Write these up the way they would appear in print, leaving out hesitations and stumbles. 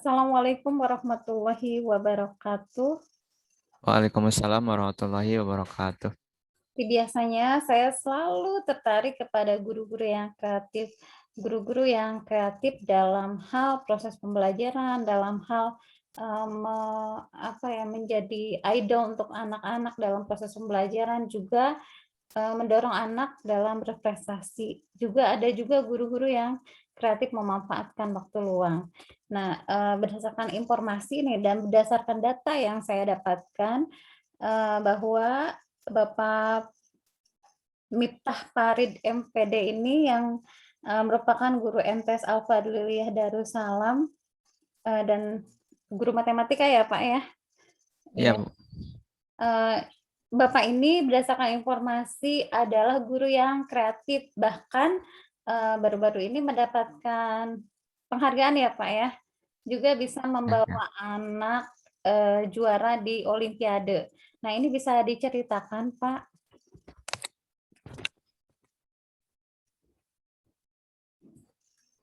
Assalamualaikum warahmatullahi wabarakatuh. Waalaikumsalam warahmatullahi wabarakatuh. Biasanya saya selalu tertarik kepada guru-guru yang kreatif. Guru-guru yang kreatif dalam hal proses pembelajaran, dalam hal menjadi idol untuk anak-anak dalam proses pembelajaran, juga mendorong anak dalam berprestasi. Ada juga guru-guru yang kreatif memanfaatkan waktu luang. Nah, berdasarkan informasi nih dan berdasarkan data yang saya dapatkan, bahwa Bapak Miftah Farid MPD ini yang, merupakan guru MTs Al-Fadliliyah Darussalam, dan guru matematika ya, Pak, ya? Iya, Iya. Bu. Eee, Bapak ini berdasarkan informasi adalah guru yang kreatif, bahkan, baru-baru ini mendapatkan penghargaan ya, Pak, ya? Juga bisa Ya, ya. membawa anak, juara di olimpiade. Nah, ini bisa diceritakan, Pak?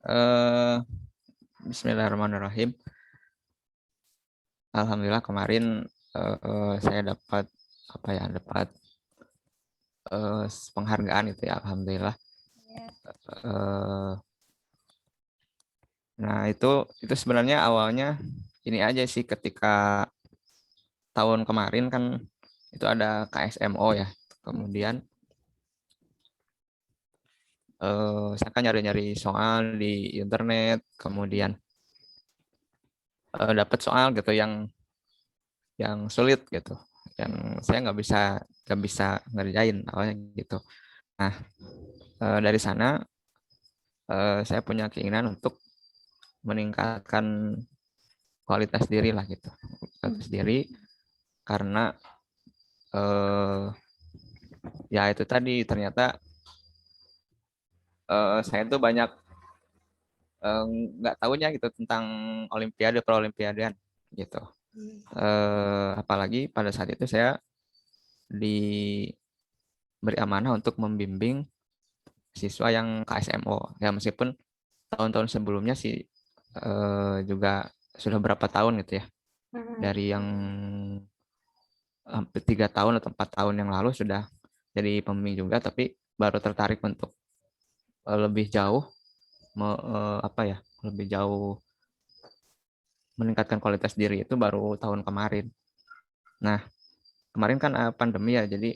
Eh, Bismillahirrahmanirrahim. Alhamdulillah kemarin saya dapat dapat penghargaan itu ya, alhamdulillah. Iya. Eh, nah itu sebenarnya awalnya ini aja sih, ketika tahun kemarin kan itu ada KSMO ya. Kemudian saya kan nyari-nyari soal di internet, kemudian dapat soal gitu yang sulit gitu, yang saya nggak bisa ngerjain awalnya gitu. Nah, dari sana saya punya keinginan untuk meningkatkan kualitas diri lah gitu, kualitas diri, karena eh, ya itu tadi ternyata saya tuh banyak nggak tahunya gitu tentang olimpiade perolimpiadean gitu. Apalagi pada saat itu saya diberi amanah untuk membimbing siswa yang KSMO ya, meskipun tahun-tahun sebelumnya sih juga sudah berapa tahun gitu ya, Mhm. dari yang hampir 3 tahun atau 4 tahun yang lalu sudah jadi pembimbing juga, tapi baru tertarik untuk lebih jauh lebih jauh meningkatkan kualitas diri itu baru tahun kemarin. Nah, kemarin kan pandemi ya, jadi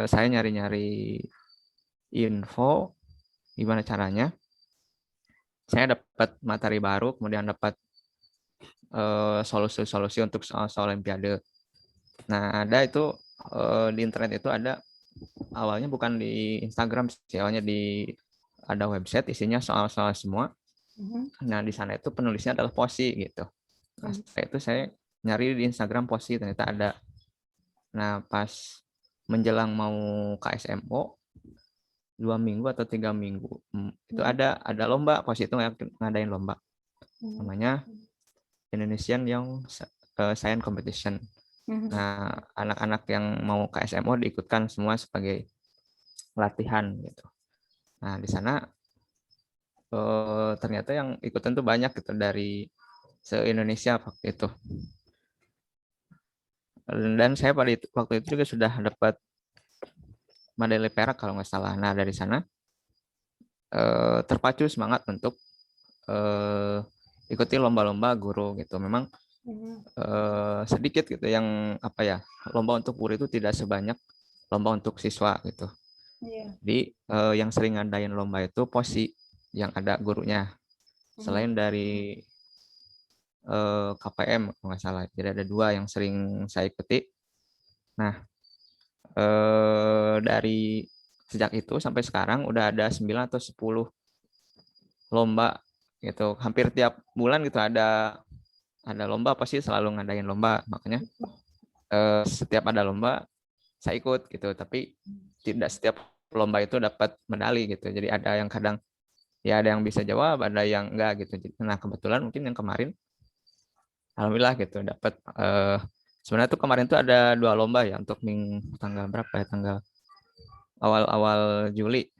saya nyari-nyari info gimana caranya saya dapat materi baru, kemudian dapat solusi-solusi untuk soal olimpiade. Nah, ada itu di internet itu ada, awalnya bukan di Instagram sih, awalnya ada website isinya soal-soal semua. Mhm. Nah, di sana itu penulisnya adalah Posi gitu. Nah, Mhm. setelah itu saya nyari di Instagram Posi, ternyata ada. Nah, pas menjelang mau KSMO 2 minggu atau 3 minggu, itu Mhm. ada lomba. Posi itu ngadain lomba Mhm. namanya Indonesian Young Science Competition. Mhm. Nah, anak-anak yang mau KSMO diikutkan semua sebagai latihan gitu. Nah, di sana ternyata yang ikutan tuh banyak gitu dari se-Indonesia waktu itu. Dan saya pada waktu itu juga sudah dapat medali perak kalau nggak salah. Nah, dari sana terpacu semangat untuk eh, ikuti lomba-lomba guru gitu. Memang Mhm. sedikit gitu yang lomba untuk guru itu tidak sebanyak lomba untuk siswa gitu. Iya. Jadi yang sering ngadain lomba itu Posi yang ada gurunya. Mhm. Selain dari KPM kalau nggak salah, jadi ada dua yang sering saya ikuti. Nah, dari sejak itu sampai sekarang udah ada 9 atau 10 lomba gitu. Hampir tiap bulan gitu ada lomba, pasti selalu ngadain lomba. Makanya setiap ada lomba saya ikut gitu, tapi tidak setiap lomba itu dapat medali gitu. Jadi ada yang kadang ya ada yang bisa jawab, ada yang enggak gitu. Nah, kebetulan mungkin yang kemarin alhamdulillah gitu dapat sebenarnya tuh kemarin tuh ada 2 lomba ya, untuk tanggal berapa ya, tanggal awal-awal Juli.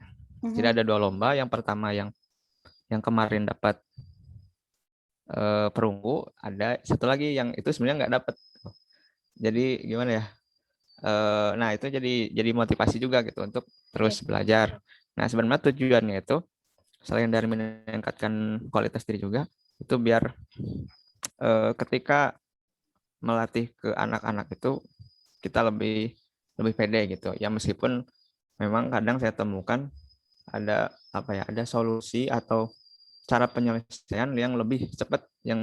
Jadi Mhm. ada 2 lomba. Yang pertama yang kemarin dapat perunggu, ada satu lagi yang itu sebenarnya nggak dapet. Jadi gimana ya? Nah itu jadi motivasi juga gitu untuk Iya. terus belajar. Nah sebenarnya tujuannya itu selain dari meningkatkan kualitas diri juga, itu biar ketika melatih ke anak-anak itu kita lebih lebih pede gitu. Ya meskipun memang kadang saya temukan ada apa ya, ada solusi atau cara penyelesaian yang lebih cepat yang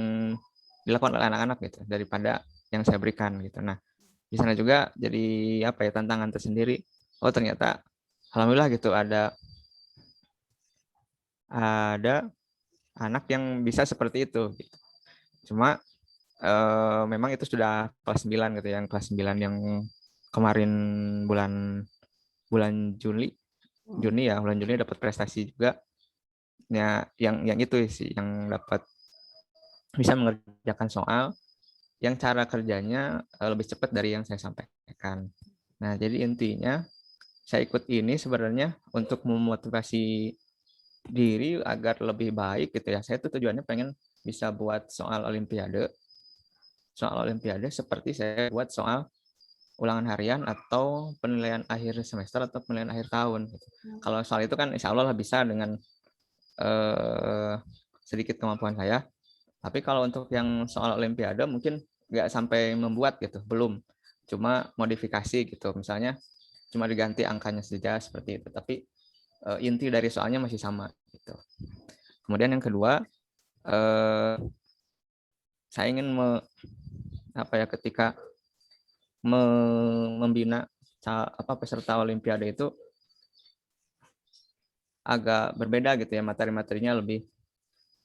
dilakukan oleh anak-anak gitu daripada yang saya berikan gitu. Nah, di sana juga jadi apa ya, tantangan tersendiri. Oh, ternyata alhamdulillah gitu ada anak yang bisa seperti itu gitu. Cuma memang itu sudah kelas 9 gitu ya, yang kelas 9 yang kemarin bulan bulan Juni ya, bulan Juni dapat prestasi juga. Ya, yang itu sih yang dapat bisa mengerjakan soal yang cara kerjanya lebih cepat dari yang saya sampaikan. Nah, jadi intinya saya ikut ini sebenarnya untuk memotivasi diri agar lebih baik gitu ya. Saya tuh tujuannya pengen bisa buat soal olimpiade seperti saya buat soal ulangan harian atau penilaian akhir semester atau penilaian akhir tahun gitu. Kalau soal itu kan insya Allah lah bisa dengan eh, sedikit kemampuan saya. Tapi kalau untuk yang soal olimpiade mungkin nggak sampai membuat gitu, belum. Cuma modifikasi gitu. Misalnya cuma diganti angkanya saja seperti itu. Tapi inti dari soalnya masih sama gitu. Kemudian yang kedua, saya ingin apa ya, ketika membina peserta olimpiade itu agak berbeda gitu ya, materi-materinya lebih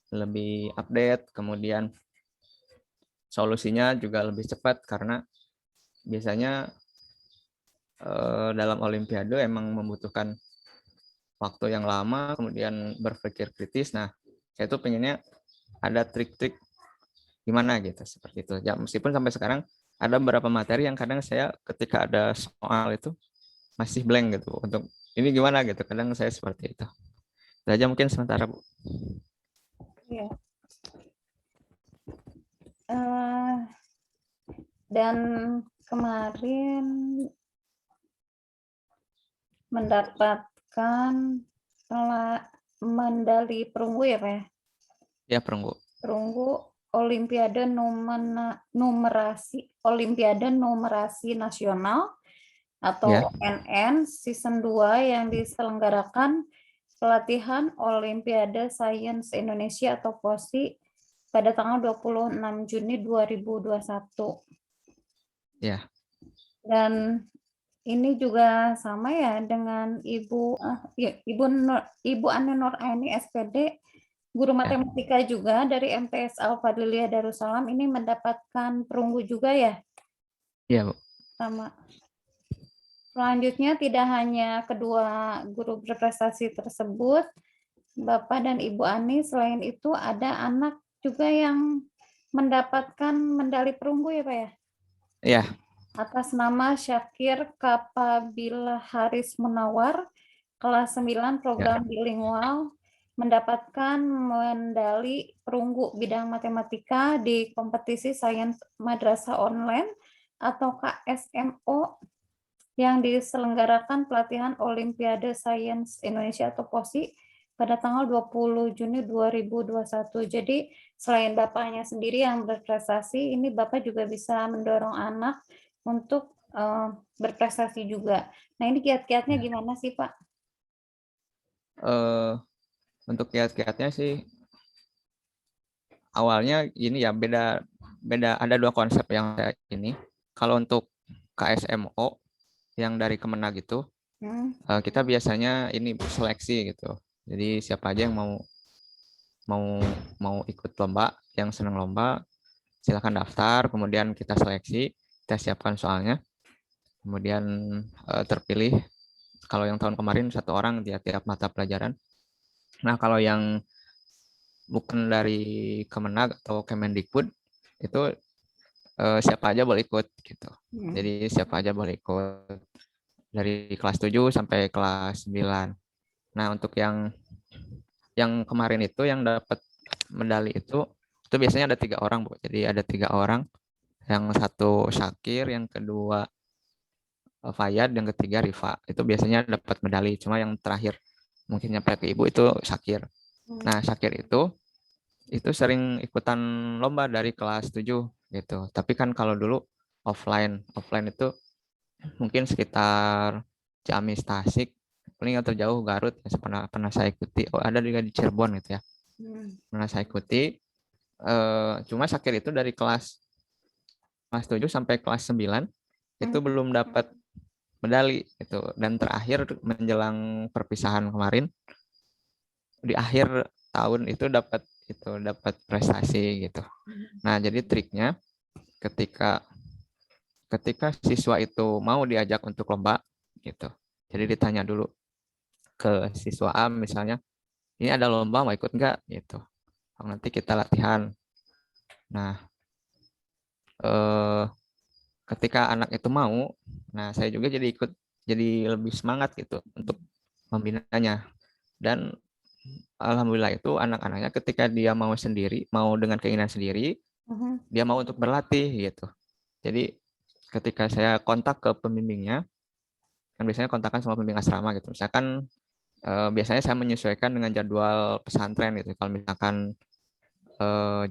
lebih update, kemudian solusinya juga lebih cepat karena biasanya dalam olimpiade emang membutuhkan waktu yang lama, kemudian berpikir kritis. Nah, saya tuh pengennya ada trik-trik gimana gitu, seperti itu. Ya, meskipun sampai sekarang ada beberapa materi yang kadang saya ketika ada soal itu masih blank gitu untuk ini gimana gitu. Kadang saya seperti itu. Itu aja mungkin sementara, Bu. Iya. Dan kemarin mendapatkan medali perunggu ya Pak ya? Ya, perunggu. Perunggu Olimpiade Numerasi Nasional atau Ya, ONN Season 2 yang diselenggarakan pelatihan Olimpiade Sains Indonesia atau POSI pada tanggal 26 Juni 2021. ya, Dan ini juga sama ya dengan Ibu Ane Nur Aini SPD, guru ya, matematika juga dari MTS Al-Fadliliyah Darussalam, ini mendapatkan perunggu juga ya, ya, Bu. sama. Selanjutnya tidak hanya kedua guru berprestasi tersebut, Bapak dan Ibu Ani, selain itu ada anak juga yang mendapatkan medali perunggu ya Pak ya? Ya, Atas nama Syakir Kapabila Haris Munawar, kelas 9 ya, program bilingual, mendapatkan medali perunggu bidang matematika di kompetisi sains madrasah online atau KSMO yang diselenggarakan pelatihan Olimpiade Sains Indonesia atau POSI pada tanggal 20 Juni 2021. Jadi selain Bapaknya sendiri yang berprestasi, ini Bapak juga bisa mendorong anak untuk berprestasi juga. Nah, ini kiat-kiatnya ya. gimana sih, Pak? Untuk kiat-kiatnya sih awalnya ini ya, beda beda ada dua konsep yang saya ini. Kalau untuk KSMO yang dari Kemenag itu Hmm. kita biasanya ini seleksi gitu. Jadi siapa aja yang mau mau mau ikut lomba, yang senang lomba, silakan daftar, kemudian kita seleksi, kita siapkan soalnya, kemudian terpilih. Kalau yang tahun kemarin 1 orang di tiap mata pelajaran. Nah, kalau yang bukan dari Kemenag atau Kemendikbud itu siapa aja boleh ikut gitu. Jadi siapa aja boleh ikut dari kelas 7 sampai kelas 9. Nah, untuk yang kemarin itu yang dapat medali itu Itu biasanya ada 3 orang, Bu. Jadi ada 3 orang, yang satu Syakir, yang kedua Fayad, yang ketiga Rifa. Itu biasanya dapat medali. Cuma yang terakhir mungkin nyampe ke Ibu itu Syakir. Hmm. Nah, Syakir itu sering ikutan lomba dari kelas 7 gitu. Tapi kan kalau dulu offline itu mungkin sekitar Ciamis, Tasik, paling yang terjauh Garut ya, pernah saya ikuti. Oh, ada juga di Cirebon gitu ya. Pernah saya ikuti. Cuma Syakir itu dari kelas 7 sampai kelas 9 itu belum dapat medali itu, dan terakhir menjelang perpisahan kemarin di akhir tahun itu dapat prestasi gitu. Nah, jadi triknya ketika ketika siswa itu mau diajak untuk lomba gitu. Jadi ditanya dulu ke siswa A misalnya, ini ada lomba mau ikut nggak gitu. Nanti kita latihan. Nah, eh, ketika anak itu mau, nah saya juga jadi lebih semangat gitu untuk membinanya. Dan alhamdulillah itu anak-anaknya ketika dia mau sendiri, mau dengan keinginan sendiri, dia mau untuk berlatih gitu. Jadi ketika saya kontak ke pembimbingnya, kan biasanya kontakkan sama pembimbing asrama gitu. Misalkan biasanya saya menyesuaikan dengan jadwal pesantren gitu. Kalau misalkan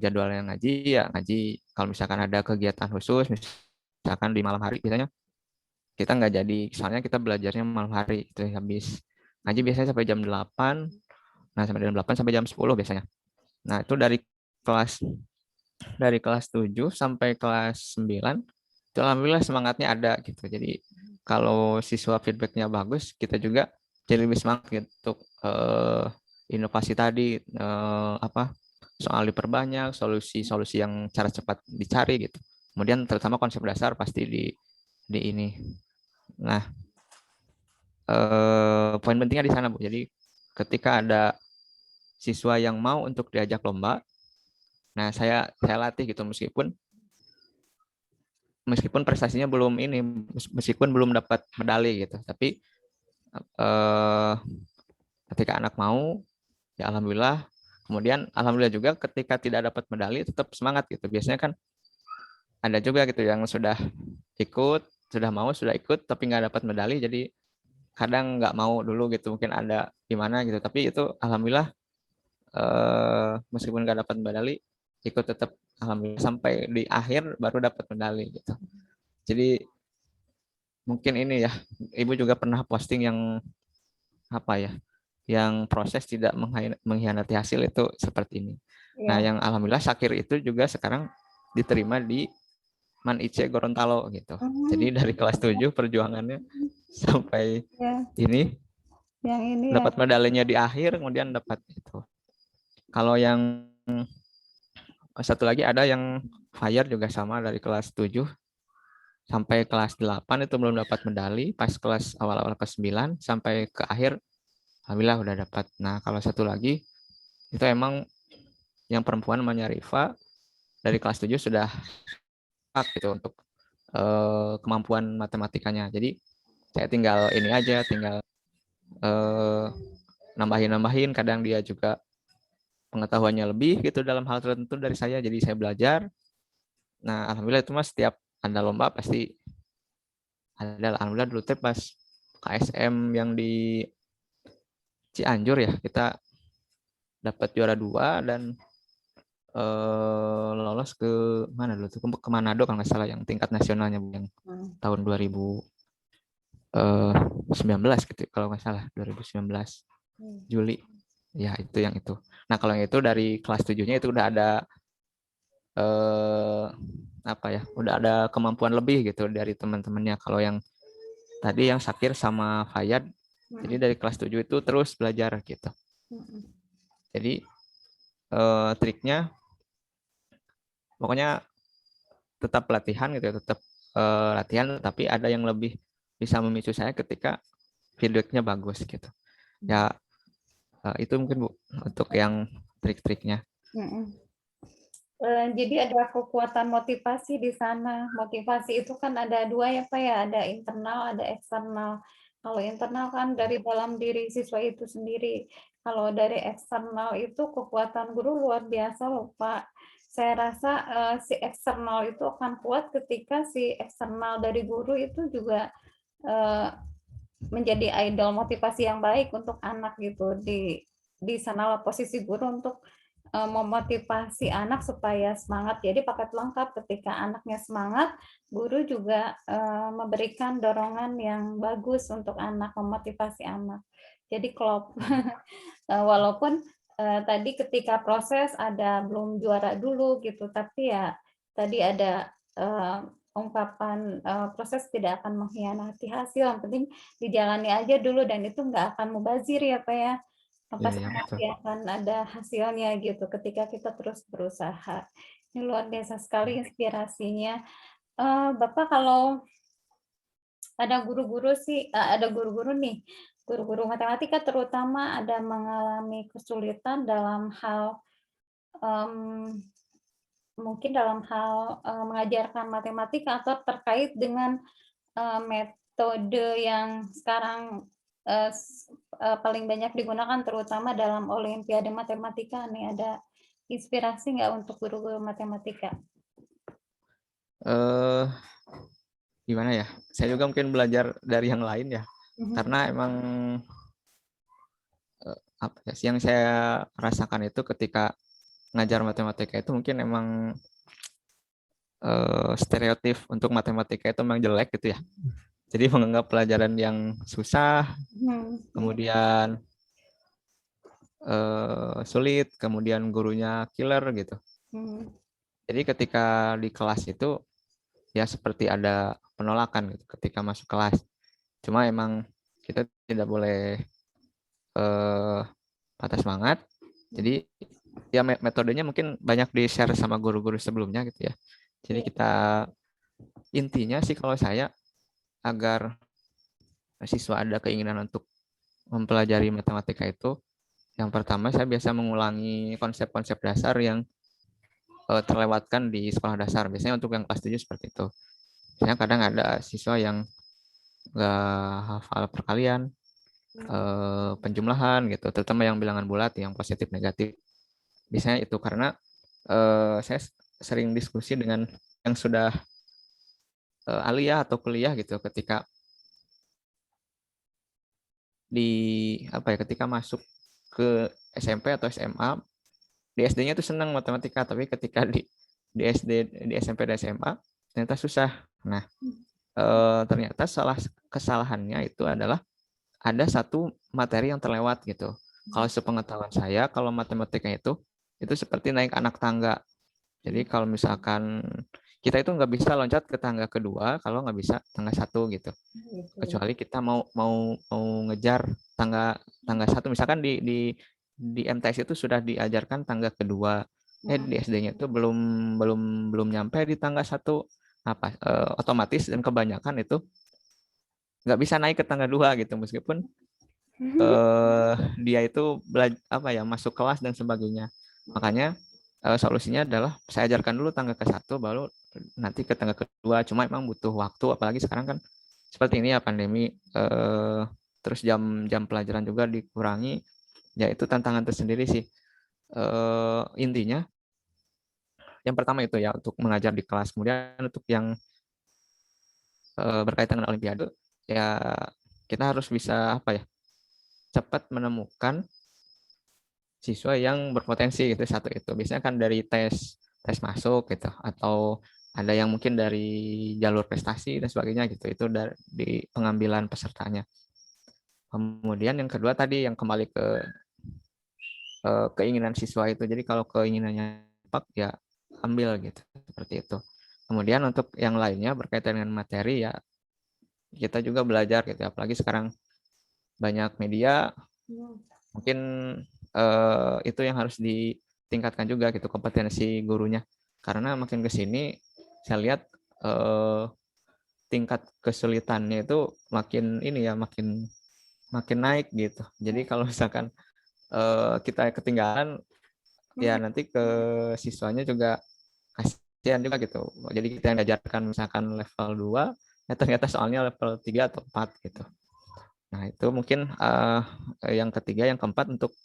jadwal yang ngaji ya ngaji. Kalau misalkan ada kegiatan khusus, misalkan di malam hari biasanya kita nggak jadi, soalnya kita belajarnya malam hari itu habis ngaji biasanya sampai jam 8. Nah, sampai jam 8 sampai jam 10 biasanya. Nah, itu dari kelas 7 sampai kelas 9 itu alhamdulillah semangatnya ada gitu. Jadi kalau siswa feedbacknya bagus, kita juga jadi lebih semangat gitu untuk inovasi tadi, apa soal diperbanyak, solusi-solusi yang cara cepat dicari gitu. Kemudian terutama konsep dasar pasti di ini. Nah, poin pentingnya di sana, Bu. Jadi ketika ada siswa yang mau untuk diajak lomba, nah saya latih gitu meskipun prestasinya belum ini, meskipun belum dapat medali gitu, tapi eh, ketika anak mau, ya alhamdulillah. Kemudian alhamdulillah juga ketika tidak dapat medali tetap semangat gitu. Biasanya kan ada juga gitu yang sudah ikut tapi nggak dapat medali, jadi kadang nggak mau dulu gitu, mungkin ada gimana gitu. Tapi itu alhamdulillah meskipun nggak dapat medali ikut tetap alhamdulillah sampai di akhir baru dapat medali gitu. Jadi mungkin ini ya, Ibu juga pernah posting yang apa ya, yang proses tidak mengkhianati hasil itu seperti ini. Nah, Ya. yang alhamdulillah Syakir itu juga sekarang diterima di Man Ice Gorontalo gitu. Jadi dari kelas 7 perjuangannya sampai Ya, ini yang ini ya. dapat medalinya di akhir, kemudian dapat itu. Kalau yang satu lagi ada yang Fire juga sama dari kelas 7 sampai kelas 8 itu belum dapat medali, pas kelas awal-awal kelas 9 sampai ke akhir alhamdulillah udah dapat. Nah, kalau satu lagi itu emang yang perempuan namanya Rifa, dari kelas 7 sudah gitu untuk kemampuan matematikanya. Jadi saya tinggal ini aja, tinggal eh, nambahin-nambahin, kadang dia juga pengetahuannya lebih gitu dalam hal tertentu dari saya, jadi saya belajar. Nah, alhamdulillah itu mas setiap ada lomba pasti ada. Alhamdulillah dulu teh pas KSM yang di Cianjur ya, kita dapat juara 2 dan lolos ke mana dulu tuh, ke Manado kalau nggak salah, yang tingkat nasionalnya yang tahun 2019 gitu kalau nggak salah, 2019 Juli ya, itu yang itu. Nah, kalau yang itu dari kelas 7-nya itu udah ada apa ya, udah ada kemampuan lebih gitu dari teman-temannya. Kalau yang tadi yang Sakir sama Fayad, jadi dari kelas 7 itu terus belajar gitu. Jadi triknya pokoknya tetap latihan gitu ya, tetap latihan, tapi ada yang lebih bisa memicu saya ketika feedbacknya bagus gitu. Ya itu mungkin Bu untuk yang trik-triknya. Jadi ada kekuatan motivasi di sana. Motivasi itu kan ada dua ya Pak ya, ada internal, ada eksternal. Kalau internal kan dari dalam diri siswa itu sendiri. Kalau dari eksternal itu kekuatan guru luar biasa loh Pak. Saya rasa, si eksternal itu akan kuat ketika si eksternal dari guru itu juga, eee, menjadi idol motivasi yang baik untuk anak gitu. Di sanalah posisi guru untuk, memotivasi anak supaya semangat. Jadi paket lengkap ketika anaknya semangat, guru juga, memberikan dorongan yang bagus untuk anak, memotivasi anak. Jadi klop. Walaupun, tadi ketika proses ada belum juara dulu gitu, tapi ya tadi ada, ungkapan, proses tidak akan mengkhianati hasil, yang penting dijalani aja dulu dan itu nggak akan mubazir ya, Pak, ya. Iya, Pasti iya, betul. nanti akan ada hasilnya gitu ketika kita terus berusaha. Ini luar biasa sekali inspirasinya. Bapak kalau ada guru-guru sih ada guru-guru nih, guru-guru matematika terutama ada mengalami kesulitan dalam hal, mmm, mungkin dalam hal, mengajarkan matematika atau terkait dengan, metode yang sekarang, paling banyak digunakan terutama dalam olimpiade matematika nih, ada inspirasi nggak untuk guru-guru matematika? Eh, Gimana ya? Saya juga mungkin belajar dari yang lain ya. Mhm, Karena emang apa ya, yang saya rasakan itu ketika ngajar matematika itu mungkin emang stereotip untuk matematika itu memang jelek gitu ya. Jadi menganggap pelajaran yang susah, mhm, iya, kemudian sulit, kemudian gurunya killer gitu. mhm, Jadi ketika di kelas itu ya seperti ada penolakan gitu ketika masuk kelas. Cuma emang kita tidak boleh eh, patah semangat. mhm, Jadi ya metodenya mungkin banyak di-share sama guru-guru sebelumnya gitu ya. Jadi iya, kita intinya sih kalau saya agar siswa ada keinginan untuk mempelajari matematika itu, yang pertama saya biasa mengulangi konsep-konsep dasar yang terlewatkan di sekolah dasar. Biasanya untuk yang kelas 7 seperti itu. Biasanya kadang ada siswa yang nggak hafal perkalian, mhm, penjumlahan gitu, terutama yang bilangan bulat, yang positif negatif. Biasanya itu karena saya sering diskusi dengan yang sudah aliyah atau kuliah gitu ketika di apa ya ketika masuk ke SMP atau SMA di SD-nya tuh senang matematika tapi ketika di SD di SMP dan SMA ternyata susah. Nah, ternyata kesalahannya itu adalah ada satu materi yang terlewat gitu. Kalau sepengetahuan saya, kalau matematika itu seperti naik anak tangga. Jadi mhm, kalau misalkan kita itu nggak bisa loncat ke tangga kedua kalau nggak bisa tangga satu gitu. gitu. Kecuali kita mau mau mau ngejar tangga tangga satu. Misalkan di MTS itu sudah diajarkan tangga kedua. Mhm, Di SD-nya itu belum belum belum nyampe di tangga satu apa otomatis dan kebanyakan itu nggak bisa naik ke tangga dua gitu meskipun eh, dia itu apa ya masuk kelas dan sebagainya. Makanya solusinya adalah saya ajarkan dulu tangga ke satu baru nanti ke tangga kedua. Cuma emang butuh waktu apalagi sekarang kan seperti ini ya pandemi terus jam pelajaran juga dikurangi. Ya itu tantangan tersendiri sih. Intinya yang pertama itu ya untuk mengajar di kelas. Kemudian untuk yang berkaitan dengan olimpiade ya kita harus bisa apa ya cepat menemukan siswa yang berpotensi gitu satu itu biasanya kan dari tes tes masuk gitu atau ada yang mungkin dari jalur prestasi dan sebagainya gitu itu dari di pengambilan pesertanya. Kemudian yang kedua tadi yang kembali ke keinginan siswa itu jadi kalau keinginannya tepat ya ambil gitu seperti itu. Kemudian untuk yang lainnya berkaitan dengan materi ya kita juga belajar gitu apalagi sekarang banyak media mhm, mungkin itu yang harus ditingkatkan juga gitu kompetensi gurunya karena makin ke sini saya lihat eh, tingkat kesulitannya itu makin ini ya makin makin naik gitu jadi kalau misalkan kita ketinggalan ya mhm, nanti ke siswanya juga kasihan juga gitu jadi kita yang diajarkan misalkan level 2 ya ternyata soalnya level 3 atau 4 gitu. Nah itu mungkin yang ketiga yang keempat untuk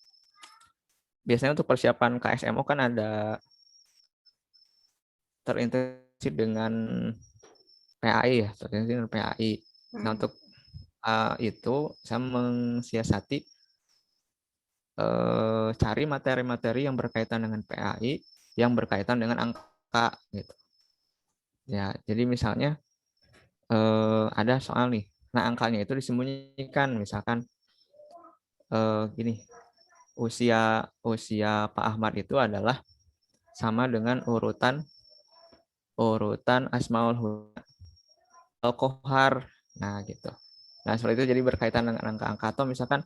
biasanya untuk persiapan KSMO kan ada terintegrasi dengan PAI ya, terintegrasi dengan PAI. Nah, untuk itu saya mensiasati cari materi-materi yang berkaitan dengan PAI, yang berkaitan dengan angka gitu. Ya, jadi misalnya ada soal nih. Nah, angkanya itu disembunyikan, misalkan gini, usia Pak Ahmad itu adalah sama dengan urutan Asmaul Husna Al-Kohar. Nah, gitu. Nah, seperti itu jadi berkaitan dengan angka-angka, atau misalkan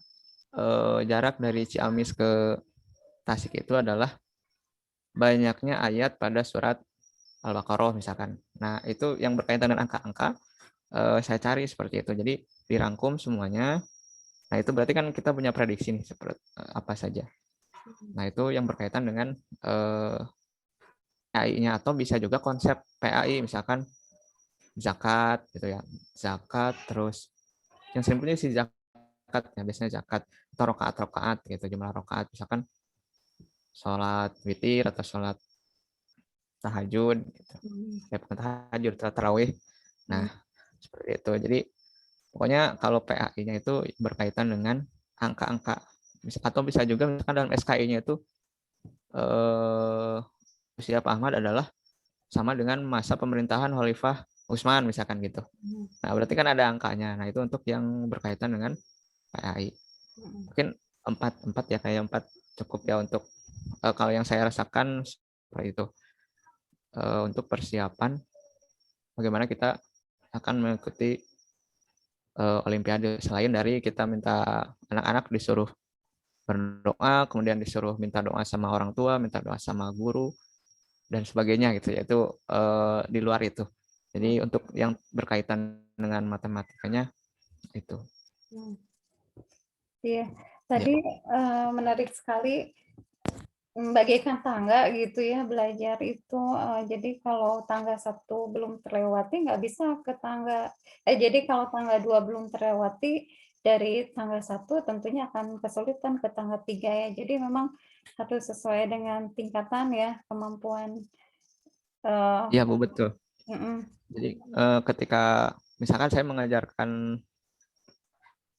jarak dari Ciamis ke Tasik itu adalah banyaknya ayat pada surat Al-Baqarah misalkan. Nah, itu yang berkaitan dengan angka-angka saya cari seperti itu. Jadi dirangkum semuanya. Nah, itu berarti kan kita punya prediksi nih seperti apa saja. Nah, itu yang berkaitan dengan PAI-nya, atau bisa juga konsep PAI misalkan zakat gitu ya. Zakat, terus yang simpelnya sih zakat ya, biasanya zakat atau rokaat gitu, jumlah rokaat misalkan sholat witir atau sholat tahajud gitu. Ya, bukan tahajud, tarawih. Nah, seperti itu. Jadi pokoknya kalau PAI-nya itu berkaitan dengan angka-angka, atau bisa juga misalkan dalam SKI-nya itu usia Pak Ahmad adalah sama dengan masa pemerintahan Khalifah Utsman misalkan gitu. Nah, berarti kan ada angkanya. Nah, itu untuk yang berkaitan dengan PAI. Mungkin empat ya, kayak 4 cukup ya untuk kalau yang saya rasakan seperti itu. Untuk persiapan bagaimana kita akan mengikuti Olimpiade, selain dari kita minta anak-anak disuruh berdoa, kemudian disuruh minta doa sama orang tua, minta doa sama guru dan sebagainya gitu ya. Itu di luar itu. Jadi untuk yang berkaitan dengan matematikanya itu. Iya, Ya. tadi menarik sekali bagaikan tangga gitu ya belajar itu. Jadi kalau tangga 1 belum terlewati nggak bisa ke tangga jadi kalau tangga 2 belum terlewati, dari tangga 1 tentunya akan kesulitan ke tangga 3 ya. Jadi memang harus sesuai dengan tingkatan ya kemampuan, eee Iya, Bu, betul. mhm, Jadi ketika misalkan saya mengajarkan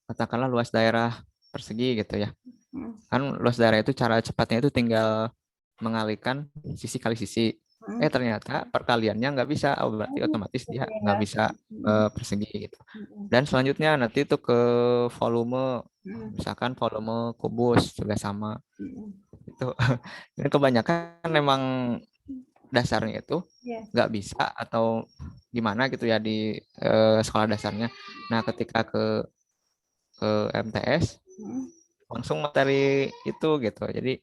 katakanlah luas daerah persegi gitu ya. mhm, Kan luas daerah itu cara cepatnya itu tinggal mengalihkan sisi kali sisi. mhm. Ternyata perkaliannya nggak bisa, berarti Oh, otomatis gitu dia ya. nggak bisa Mhm, persegi gitu. mhm, Dan selanjutnya nanti itu ke volume, mhm, misalkan volume kubus juga sama. mhm. Itu ini kebanyakan memang dasarnya itu Iya, nggak bisa atau gimana gitu ya di sekolah dasarnya. Nah, ketika ke MTS mhm, langsung materi itu gitu. Jadi,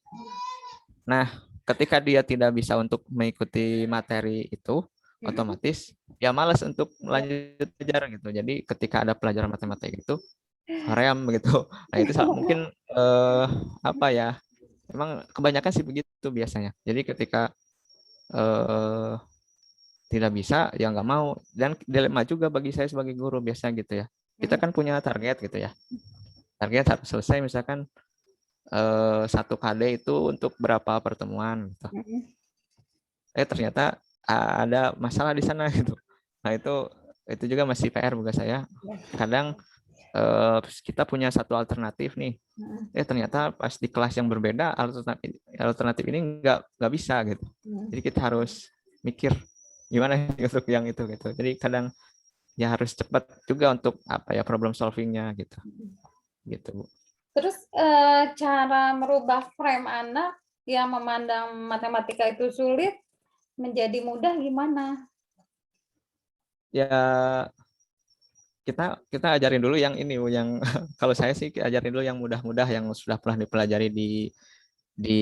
nah, ketika dia tidak bisa untuk mengikuti materi itu, mhm, otomatis ya malas untuk iya. lanjut belajar gitu. Jadi ketika ada pelajaran matematika itu hoream begitu. Nah, itu mungkin apa ya? Memang kebanyakan sih begitu biasanya. Jadi ketika eh, tidak bisa ya nggak mau, dan dilema juga bagi saya sebagai guru biasa gitu ya. Kita Mhm, kan punya target gitu ya. Target harus selesai misalkan 1 KD itu untuk berapa pertemuan gitu. mhm. Ternyata ada masalah di sana gitu. Nah, itu juga masih PR buat saya. Iya, Kadang kita punya satu alternatif nih. mhm, Ternyata pas di kelas yang berbeda alternatif ini nggak bisa gitu. mhm. Jadi kita harus mikir gimana untuk yang itu gitu. Jadi kadang ya harus cepat juga untuk apa ya problem solvingnya gitu. Gitu, Bu. Terus, cara merubah frame anak yang memandang matematika itu sulit menjadi mudah gimana? Ya, kita kita ajarin dulu yang ini, Bu, yang kalau saya sih ajarin dulu yang mudah-mudah yang sudah pernah dipelajari di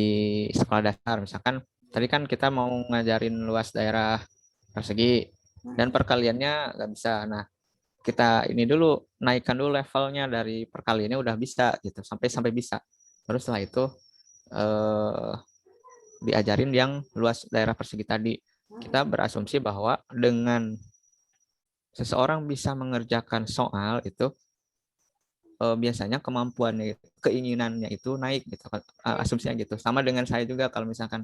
sekolah dasar. Misalkan tadi kan kita mau ngajarin luas daerah persegi dan Mhm, perkaliannya nggak bisa. Nah, kita ini dulu naikkan dulu levelnya dari perkaliannya udah bisa gitu sampai sampai bisa. Terus setelah itu eh, diajarin yang luas daerah persegi tadi. Kita mhm, berasumsi bahwa dengan seseorang bisa mengerjakan soal itu biasanya kemampuannya, keinginannya itu naik gitu kan. iya, Asumsinya gitu. Sama dengan saya juga kalau misalkan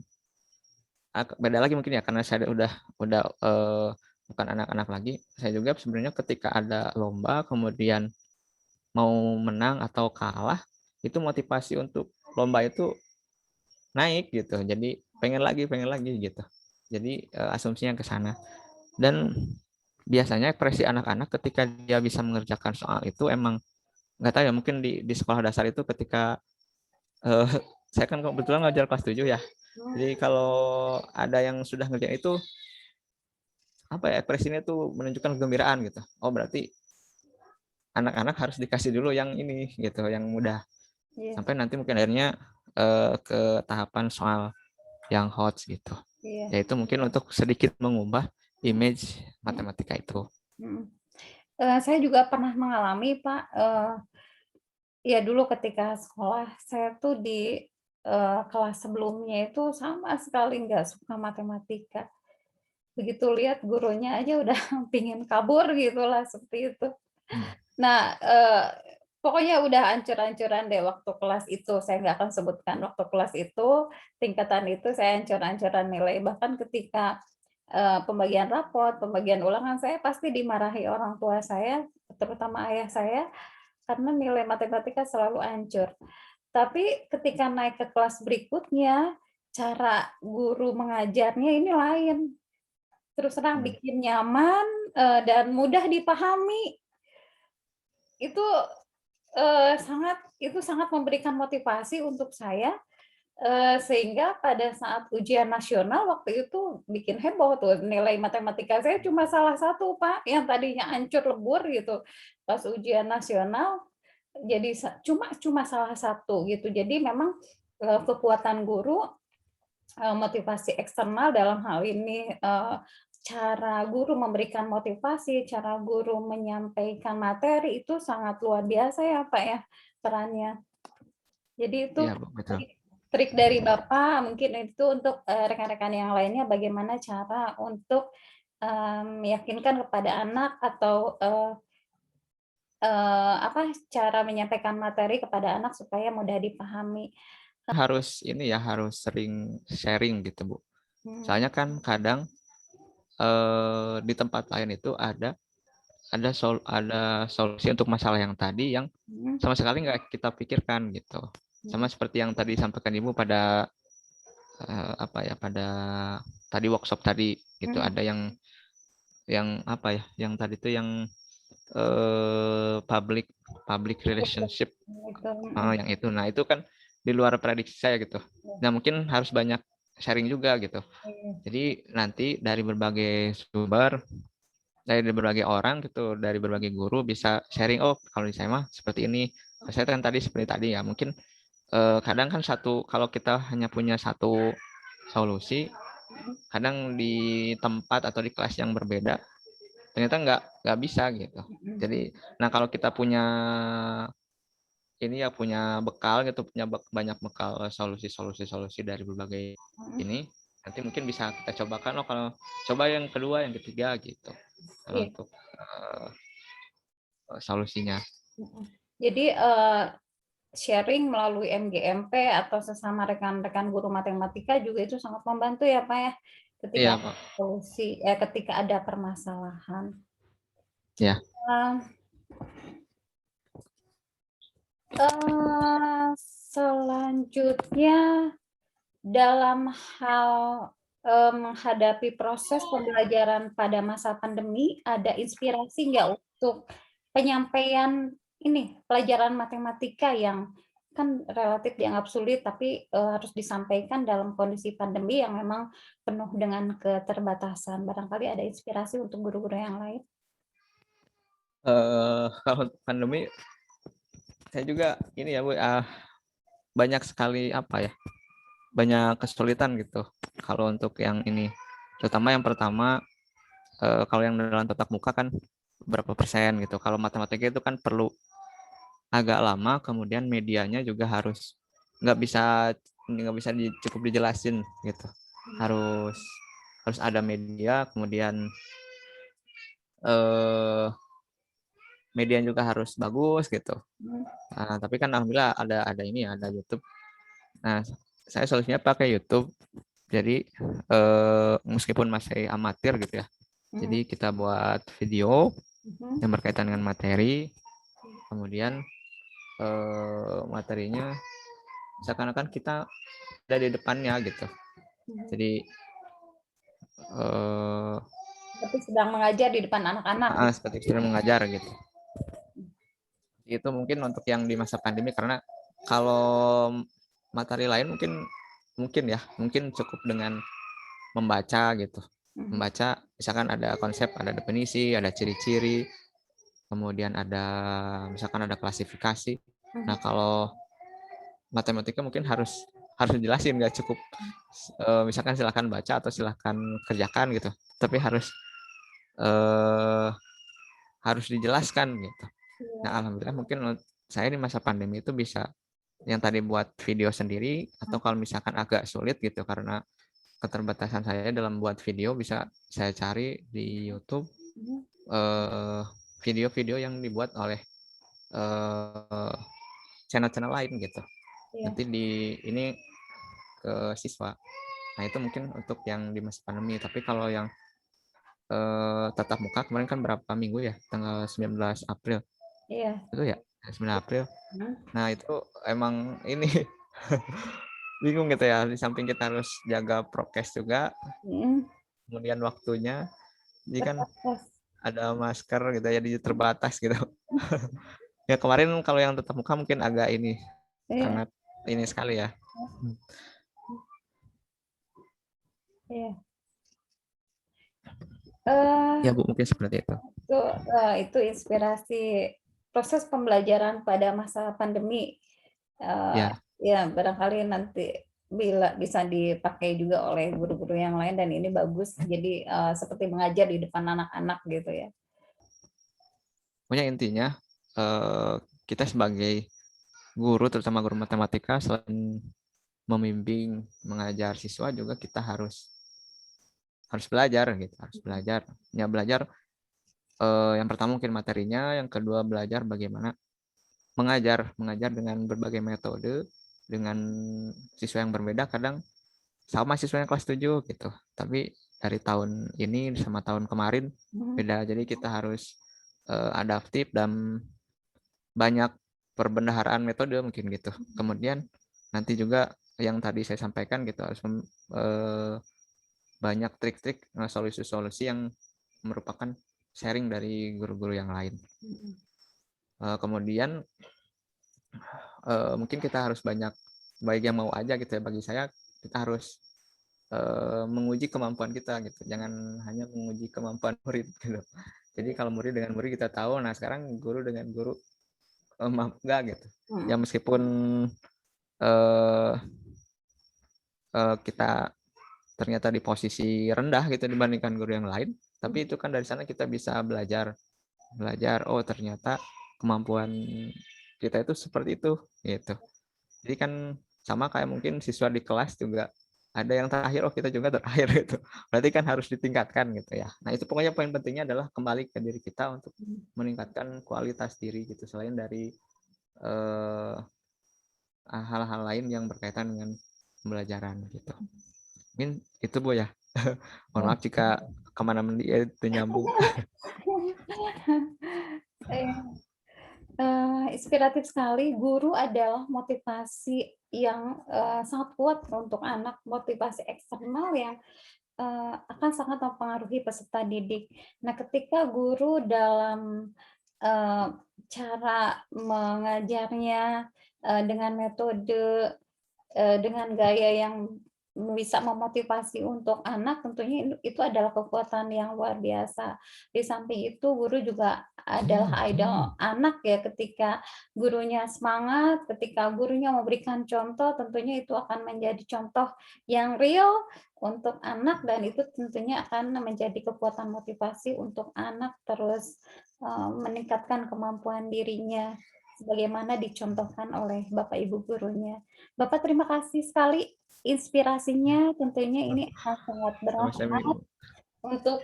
beda lagi mungkin ya karena saya udah bukan anak-anak lagi. Saya juga sebenarnya ketika ada lomba kemudian mau menang atau kalah, itu motivasi untuk lomba itu naik gitu. Jadi pengen lagi gitu. Jadi asumsinya ke sana. Dan biasanya ekspresi anak-anak ketika dia bisa mengerjakan soal itu emang nggak tahu ya, mungkin di sekolah dasar itu ketika eh, saya kan kebetulan ngajar kelas 7 ya. Jadi kalau ada yang sudah ngerjain itu apa ya, ekspresinya tuh menunjukkan kegembiraan gitu. Oh berarti anak-anak harus dikasih dulu yang ini gitu, yang mudah. Iya, Sampai nanti mungkin akhirnya ke tahapan soal yang hot gitu. iya. Yaitu mungkin untuk sedikit mengubah image matematika itu. Mhm. Saya juga pernah mengalami, Pak, ya dulu ketika sekolah saya tuh di, kelas sebelumnya itu sama sekali nggak suka matematika. Begitu lihat gurunya aja udah pingin kabur gitulah, seperti itu. Hmm. Nah, pokoknya udah ancur-ancuran deh waktu kelas itu, saya nggak akan sebutkan waktu kelas itu, tingkatan itu saya ancur-ancuran nilai. Bahkan ketika, pembagian rapot, pembagian ulangan, saya pasti dimarahi orang tua saya, terutama ayah saya, karena nilai matematika selalu ancur. Tapi ketika naik ke kelas berikutnya, cara guru mengajarnya ini lain, terus terang Hmm. bikin nyaman, dan mudah dipahami. Itu, sangat memberikan motivasi untuk saya, sehingga pada saat ujian nasional waktu itu bikin heboh tuh, nilai matematika saya cuma salah satu, Pak, yang tadinya hancur lebur gitu, pas ujian nasional jadi cuma cuma salah satu gitu. Jadi memang, kekuatan guru, motivasi eksternal dalam hal ini, cara guru memberikan motivasi, cara guru menyampaikan materi itu sangat luar biasa ya, Pak, ya, perannya. Jadi itu Iya, Bu, betul. trik trik dari Bapak mungkin itu untuk, rekan-rekan yang lainnya bagaimana cara untuk, meyakinkan kepada anak atau, apa, cara menyampaikan materi kepada anak supaya mudah dipahami. Harus ini ya, harus sering sharing gitu, Bu. Mmm, Soalnya kan kadang di tempat lain itu ada solusi untuk masalah yang tadi yang mhm, sama sekali nggak kita pikirkan gitu. Sama mhm, seperti yang tadi disampaikan Ibu pada apa ya, pada tadi workshop tadi gitu. mhm, Ada yang apa ya, yang tadi tuh yang public public betul, relationship, gitu, mhm, yang itu. Nah, itu kan di luar prediksi saya gitu. iya, Nah, mungkin harus banyak sharing juga gitu. iya, Jadi nanti dari berbagai sumber, dari berbagai orang gitu, dari berbagai guru bisa sharing, oh kalau di saya mah seperti ini, saya kan tadi seperti tadi ya. Mungkin kadang kan kalau kita hanya punya satu solusi, mhm, kadang di tempat atau di kelas yang berbeda ternyata nggak bisa gitu. mhm, Jadi, nah kalau kita punya ini ya, punya bekal gitu, punya banyak bekal solusi dari berbagai mhm, ini, nanti mungkin bisa kita cobakan, oh kalau coba yang kedua, yang ketiga gitu, kalau iya, untuk solusinya. mhm. Jadi, sharing melalui MGMP atau sesama rekan-rekan guru matematika juga itu sangat membantu ya, Pak, ya, ketika Iya, ada Pak. ketika ada permasalahan. Ya. Eee Selanjutnya dalam hal, menghadapi proses pembelajaran pada masa pandemi, ada inspirasi nggak untuk penyampaian ini, pelajaran matematika yang kan relatif dianggap sulit, tapi, harus disampaikan dalam kondisi pandemi yang memang penuh dengan keterbatasan. Barangkali ada inspirasi untuk guru-guru yang lain? Kalau pandemi saya juga ini ya Bu, banyak sekali apa ya, banyak kesulitan gitu kalau untuk yang ini. Terutama yang pertama, kalau yang dalam tatap muka kan berapa persen gitu. Kalau matematika itu kan perlu agak lama, kemudian medianya juga nggak bisa cukup dijelasin gitu. Mmm, Harus harus ada media, kemudian eh, media juga harus bagus gitu. mhm, Nah, tapi kan alhamdulillah ada ini ya, ada YouTube. Nah, saya solusinya pakai YouTube. Jadi meskipun masih amatir gitu ya, jadi kita buat video yang berkaitan dengan materi, kemudian materinya seakan-akan kita ada di depannya gitu. Jadi Seperti sedang mengajar di depan anak-anak gitu. seperti sudah mengajar gitu. Itu mungkin untuk yang di masa pandemi, karena kalau materi lain mungkin cukup dengan membaca gitu. Membaca misalkan ada konsep, ada definisi, ada ciri-ciri, kemudian misalkan ada klasifikasi. Nah, kalau matematika mungkin harus dijelasin, nggak cukup misalkan silahkan baca atau silahkan kerjakan gitu, tapi harus dijelaskan gitu. Nah, alhamdulillah mungkin saya di masa pandemi itu bisa yang tadi buat video sendiri, atau kalau misalkan agak sulit gitu karena keterbatasan saya dalam buat video, bisa saya cari di YouTube video-video yang dibuat oleh channel-channel lain gitu. Nanti ini ke siswa. Nah, itu mungkin untuk yang di masa pandemi. Tapi kalau yang tatap muka kemarin kan berapa minggu ya, tanggal 19 April itu ya, 9 April. Nah, itu emang ini bingung gitu ya, di samping kita harus jaga prokes juga, kemudian waktunya jadi kan ada masker gitu ya, jadi terbatas gitu. Ya kemarin kalau yang tatap muka mungkin agak ini sangat ini sekali ya. Ya Bu, mungkin seperti itu. Itu inspirasi proses pembelajaran pada masa pandemi. Ya. Ya, barangkali nanti bila bisa dipakai juga oleh guru-guru yang lain, dan ini bagus. Jadi seperti mengajar di depan anak-anak gitu ya. Pokoknya intinya kita sebagai guru, terutama guru matematika, selain membimbing, mengajar siswa, juga kita harus belajar gitu, Ya, belajar yang pertama mungkin materinya, yang kedua belajar bagaimana mengajar dengan berbagai metode, dengan siswa yang berbeda, kadang sama siswa yang kelas 7 gitu. Tapi dari tahun ini sama tahun kemarin beda. Jadi kita harus adaptif dan banyak perbendaharaan metode mungkin gitu. Kemudian nanti juga yang tadi saya sampaikan gitu, harus banyak trik-trik, solusi-solusi yang merupakan sharing dari guru-guru yang lain. Kemudian mungkin kita harus baik yang mau aja gitu ya, bagi saya kita harus menguji kemampuan kita gitu, jangan hanya menguji kemampuan murid gitu. Jadi kalau murid dengan murid kita tahu, nah sekarang guru dengan guru enggak gitu ya, meskipun kita ternyata di posisi rendah gitu dibandingkan guru yang lain, tapi itu kan dari sana kita bisa belajar oh ternyata kemampuan kita itu seperti itu gitu. Jadi kan sama kayak mungkin siswa di kelas juga ada yang terakhir, oh kita juga terakhir gitu. Berarti kan harus ditingkatkan gitu ya. Nah, itu pokoknya poin pentingnya adalah kembali ke diri kita untuk meningkatkan kualitas diri gitu, selain dari hal-hal lain yang berkaitan dengan pembelajaran gitu. Mungkin itu Bu ya. Mohon maaf jika kemana-mana itu nyambung. Inspiratif sekali. Guru adalah motivasi yang sangat kuat untuk anak, motivasi eksternal yang akan sangat mempengaruhi peserta didik. Nah, ketika guru dalam cara mengajarnya dengan metode, dengan gaya yang bisa memotivasi untuk anak, tentunya itu adalah kekuatan yang luar biasa. Di samping itu, guru juga adalah idol anak ya, ketika gurunya semangat, ketika gurunya memberikan contoh, tentunya itu akan menjadi contoh yang real untuk anak, dan itu tentunya akan menjadi kekuatan motivasi untuk anak terus meningkatkan kemampuan dirinya sebagaimana dicontohkan oleh Bapak Ibu gurunya. Bapak terima kasih sekali inspirasinya, tentunya ini akan sangat bermanfaat untuk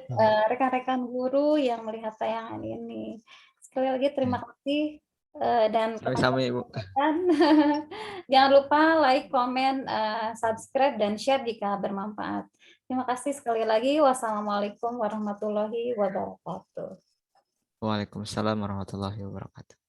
rekan-rekan guru yang melihat tayangan ini. Sekali lagi terima kasih Dan Sami-sami Ibu. jangan lupa like, komen, subscribe, dan share jika bermanfaat. Terima kasih sekali lagi. Wassalamualaikum warahmatullahi wabarakatuh. Waalaikumsalam warahmatullahi wabarakatuh.